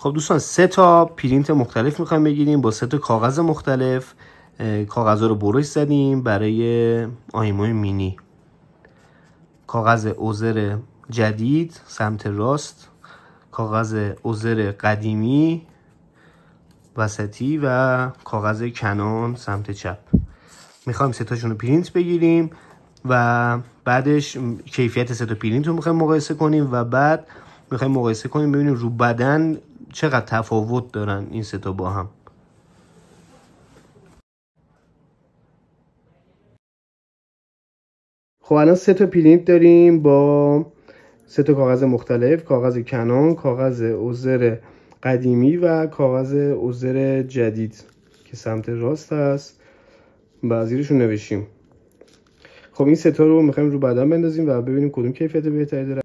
خب دوستان 3 تا پرینت مختلف میخوایم بگیریم با 3 تا کاغذ مختلف. کاغذها رو برش زدیم برای آیموی مینی. کاغذ اوزر جدید سمت راست، کاغذ اوزر قدیمی وسطی و کاغذ کنون سمت چپ. میخوایم 3 تاشون رو پرینت بگیریم و بعدش کیفیت 3 تا پرینت رو میخوایم مقایسه کنیم و بعد میخوایم مقایسه کنیم ببینیم رو بدن چقدر تفاوت دارن این 3 تا با هم. خب الان 3 تا پرینت داریم با 3 تا کاغذ مختلف، کاغذ کنون، کاغذ اوزر قدیمی و کاغذ اوزر جدید که سمت راست هست. بعضیشون نوشیم. خب این 3 تا رو میخوایم رو بدن بندازیم و ببینیم کدوم کیفیت بهتری داره.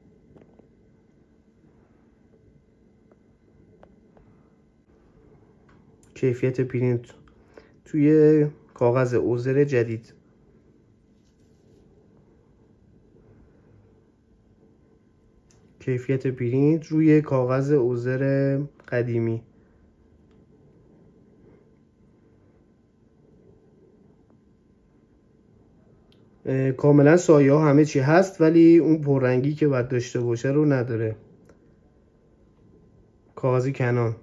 کیفیت پرینت توی کاغذ اوزر جدید. کیفیت پرینت روی کاغذ اوزر قدیمی. کاملا سایه ها همه چی هست ولی اون پررنگی که باید داشته باشه رو نداره. کاغذ کنون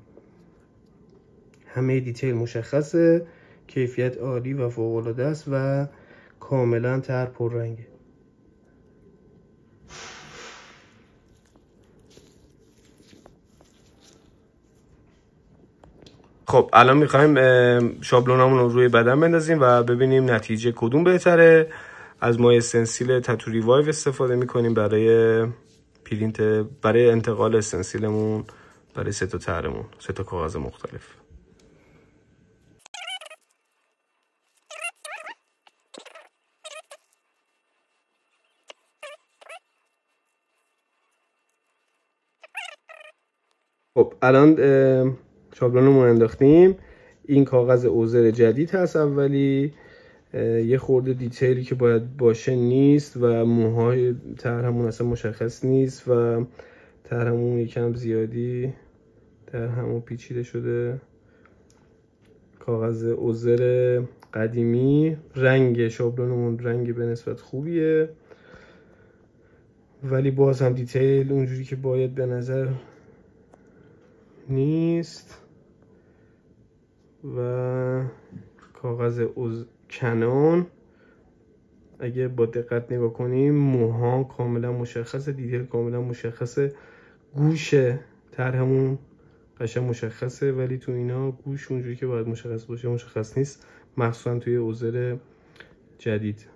همه دیتیل مشخصه، کیفیت عالی و فوق العاده است و کاملا تر پررنگه. خب الان میخوایم شابلونمون رو روی بدن بندازیم و ببینیم نتیجه کدوم بهتره. از مایع استنسیل تتو ریوایو استفاده میکنیم برای پرینت، برای انتقال استنسیلمون برای 3 تا طرحمون، 3 تا کاغذ مختلف. خب الان شابلونمون انداختیم. این کاغذ اوزر جدید هست اولی، یه خورده دیتیلی که باید باشه نیست و موهای طرحمون اصلا مشخص نیست و طرحمون یکم زیادی طرحمون پیچیده شده. کاغذ اوزر قدیمی، رنگ شابلونمون رنگ به نسبت خوبیه ولی باز هم دیتیل اونجوری که باید به نظر نیست. و کاغذ کنون اگه با دقت نگاه کنیم موها کاملا مشخصه، دیتیل کاملا مشخصه، گوش طرحمون قشنگ مشخصه ولی تو اینا گوش اونجوری که باید مشخص باشه مشخص نیست، مخصوصا توی اوزر جدید.